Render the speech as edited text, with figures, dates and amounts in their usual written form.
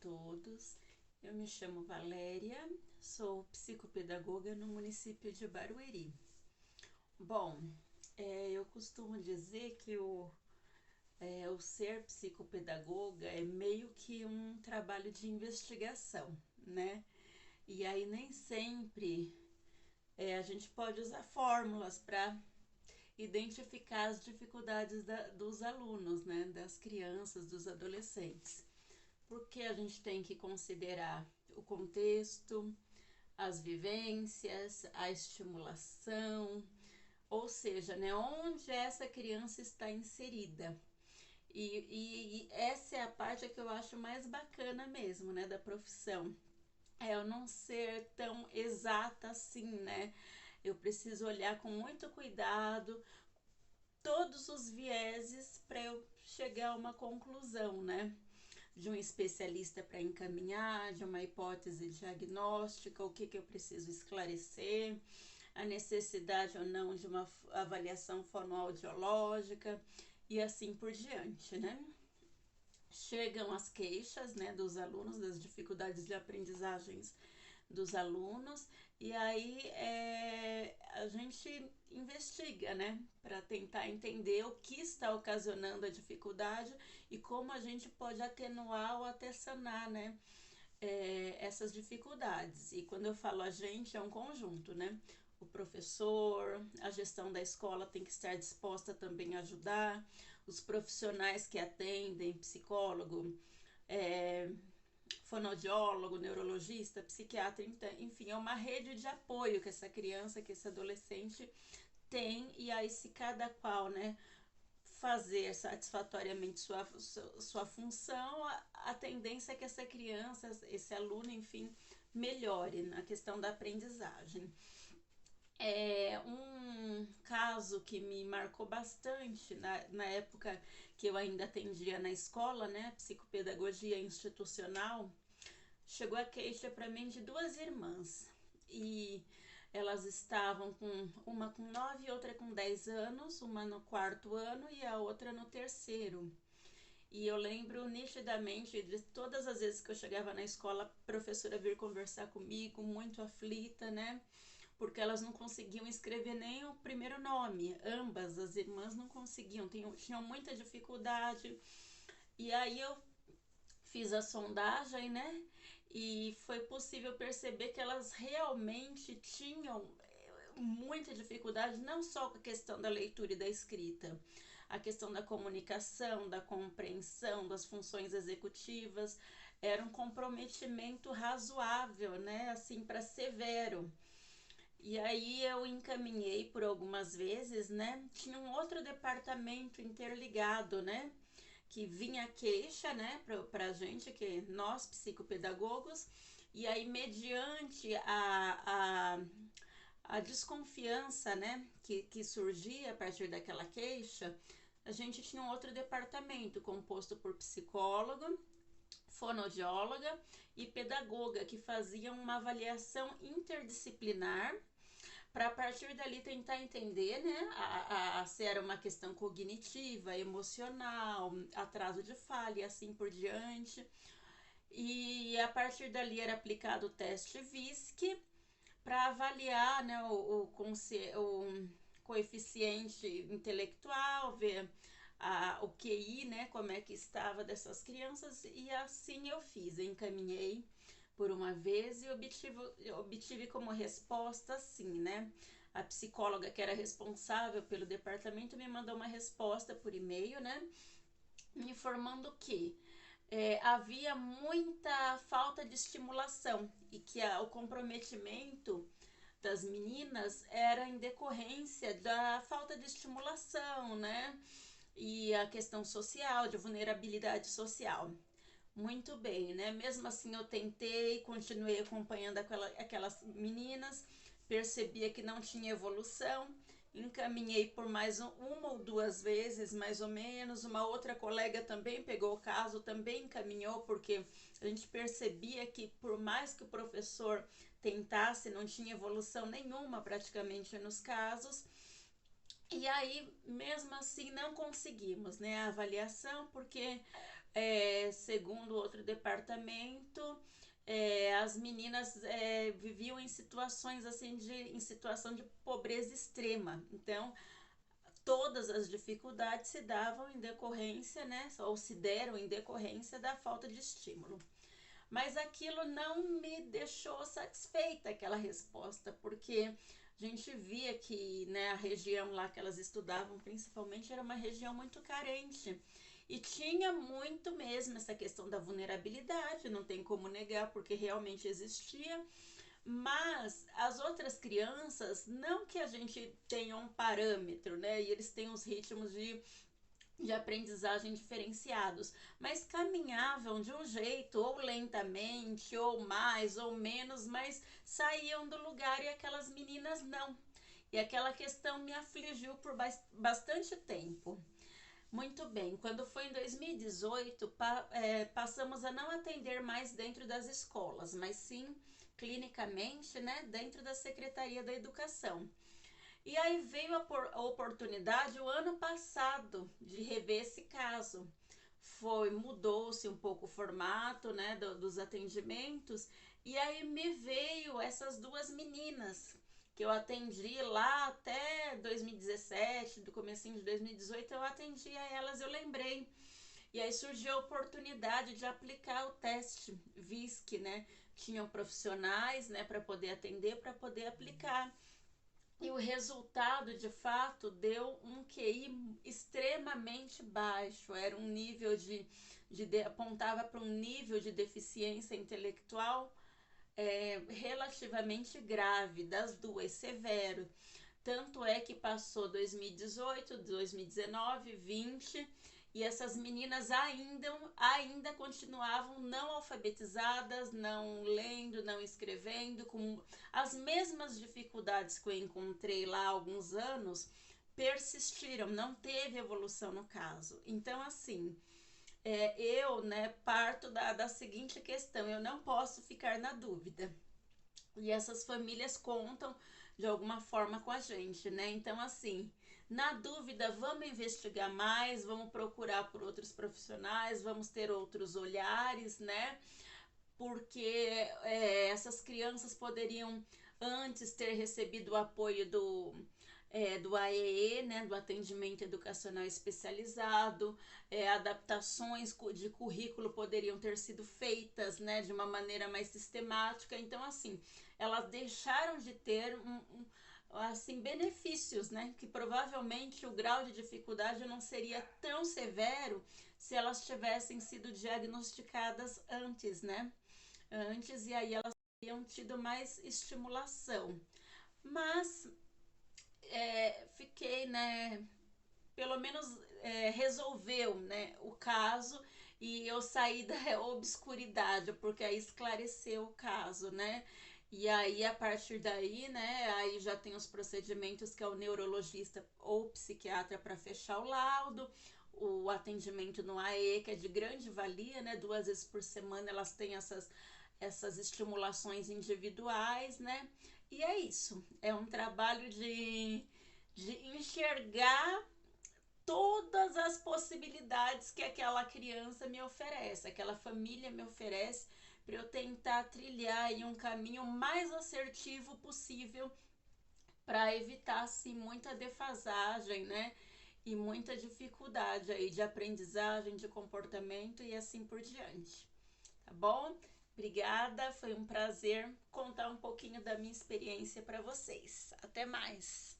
todos. Eu me chamo Valéria, sou psicopedagoga no município de Barueri. Bom, eu costumo dizer que o ser psicopedagoga é meio que um trabalho de investigação, né? E aí nem sempre a gente pode usar fórmulas para identificar as dificuldades dos alunos, né? Das crianças, dos adolescentes. Porque a gente tem que considerar o contexto, as vivências, a estimulação, ou seja, né, onde essa criança está inserida. E essa é a parte que eu acho mais bacana mesmo, né, da profissão. É eu não ser tão exata assim, né? Eu preciso olhar com muito cuidado todos os vieses para eu chegar a uma conclusão, né? De um especialista para encaminhar, de uma hipótese diagnóstica, o que eu preciso esclarecer, a necessidade ou não de uma avaliação fonoaudiológica e assim por diante, né? Chegam as queixas, né, dos alunos, das dificuldades de aprendizagens dos alunos, e aí a gente investiga, né, para tentar entender o que está ocasionando a dificuldade e como a gente pode atenuar ou até sanar, né, essas dificuldades. E quando eu falo a gente, é um conjunto, né? O professor, a gestão da escola tem que estar disposta também a ajudar, os profissionais que atendem, psicólogo, é, fonoaudiólogo, neurologista, psiquiatra, enfim, é uma rede de apoio que essa criança, que esse adolescente tem, e aí se cada qual, né, fazer satisfatoriamente sua função, a tendência é que essa criança, esse aluno, enfim, melhore na questão da aprendizagem. Um caso que me marcou bastante na época que eu ainda atendia na escola, né, psicopedagogia institucional, chegou a queixa para mim de duas irmãs e elas estavam com uma com 9 e outra com 10 anos, uma no quarto ano e a outra no terceiro. E eu lembro nitidamente de todas as vezes que eu chegava na escola, a professora vir conversar comigo, muito aflita, né? Porque elas não conseguiam escrever nem o primeiro nome. Ambas as irmãs não conseguiam, tinham muita dificuldade. E aí eu fiz a sondagem, né? E foi possível perceber que elas realmente tinham muita dificuldade, não só com a questão da leitura e da escrita, a questão da comunicação, da compreensão, das funções executivas, era um comprometimento razoável, né? Assim, para severo. E aí eu encaminhei por algumas vezes, né? Tinha um outro departamento interligado, né? Que vinha queixa, né, pra gente, que nós psicopedagogos, e aí mediante a desconfiança, né, que surgia a partir daquela queixa, a gente tinha um outro departamento composto por psicólogo, fonoaudióloga e pedagoga que faziam uma avaliação interdisciplinar para a partir dali tentar entender, né, se era uma questão cognitiva, emocional, atraso de fala e assim por diante. E a partir dali era aplicado o teste VISC para avaliar, né, o coeficiente intelectual, ver o QI, né, como é que estava dessas crianças, e assim eu fiz, eu encaminhei por uma vez e obtive como resposta sim, né? A psicóloga que era responsável pelo departamento me mandou uma resposta por e-mail, né? Me informando que havia muita falta de estimulação e que o comprometimento das meninas era em decorrência da falta de estimulação, né? E a questão social, de vulnerabilidade social. Muito bem, né? Mesmo assim eu tentei, continuei acompanhando aquelas meninas, percebia que não tinha evolução, encaminhei por mais uma ou duas vezes, mais ou menos. Uma outra colega também pegou o caso, também encaminhou, porque a gente percebia que por mais que o professor tentasse, não tinha evolução nenhuma praticamente nos casos. E aí, mesmo assim, não conseguimos, né, a avaliação, porque segundo outro departamento, as meninas viviam em situações assim em situação de pobreza extrema. Então, todas as dificuldades se davam em decorrência, né, ou se deram em decorrência da falta de estímulo. Mas aquilo não me deixou satisfeita, aquela resposta, porque a gente via que, né, a região lá que elas estudavam, principalmente, era uma região muito carente. E tinha muito mesmo essa questão da vulnerabilidade, não tem como negar, porque realmente existia. Mas as outras crianças, não que a gente tenha um parâmetro, né? E eles têm os ritmos de aprendizagem diferenciados, mas caminhavam de um jeito, ou lentamente, ou mais, ou menos, mas saíam do lugar e aquelas meninas não. E aquela questão me afligiu por bastante tempo. Muito bem, quando foi em 2018, passamos a não atender mais dentro das escolas, mas sim clinicamente, né, dentro da Secretaria da Educação. E aí veio a oportunidade o ano passado de rever esse caso. Mudou-se um pouco o formato, né, dos atendimentos, e aí me veio essas duas meninas que eu atendi lá até 2017, do comecinho de 2018, eu atendi a elas, eu lembrei. E aí surgiu a oportunidade de aplicar o teste VISC, né? Tinham profissionais, né, para poder atender, para poder aplicar. E o resultado, de fato, deu um QI extremamente baixo. Era um nível apontava para um nível de deficiência intelectual relativamente grave, das duas, severo. Tanto é que passou 2018, 2019, 20 e essas meninas ainda continuavam não alfabetizadas, não lendo, não escrevendo, com as mesmas dificuldades que eu encontrei lá há alguns anos, persistiram, não teve evolução no caso. Então, assim, eu, né, parto da seguinte questão: eu não posso ficar na dúvida. E essas famílias contam de alguma forma com a gente, né? Então, assim, na dúvida, vamos investigar mais, vamos procurar por outros profissionais, vamos ter outros olhares, né? Porque essas crianças poderiam antes ter recebido o apoio do AEE, né, do Atendimento Educacional Especializado, adaptações de currículo poderiam ter sido feitas, né, de uma maneira mais sistemática. Então, assim, elas deixaram de ter assim, benefícios, né, que provavelmente o grau de dificuldade não seria tão severo se elas tivessem sido diagnosticadas antes, né, e aí elas teriam tido mais estimulação. Mas fiquei, né, pelo menos resolveu, né, o caso, e eu saí da obscuridade, porque aí esclareceu o caso, né? E aí, a partir daí, né, aí já tem os procedimentos que é o neurologista ou psiquiatra para fechar o laudo, o atendimento no AE, que é de grande valia, né? 2 vezes por semana elas têm essas estimulações individuais, né? E é isso. É um trabalho de enxergar todas as possibilidades que aquela criança me oferece, aquela família me oferece, para eu tentar trilhar aí um caminho mais assertivo possível para evitar assim muita defasagem, né? E muita dificuldade aí de aprendizagem, de comportamento e assim por diante. Tá bom? Obrigada, foi um prazer contar um pouquinho da minha experiência para vocês. Até mais.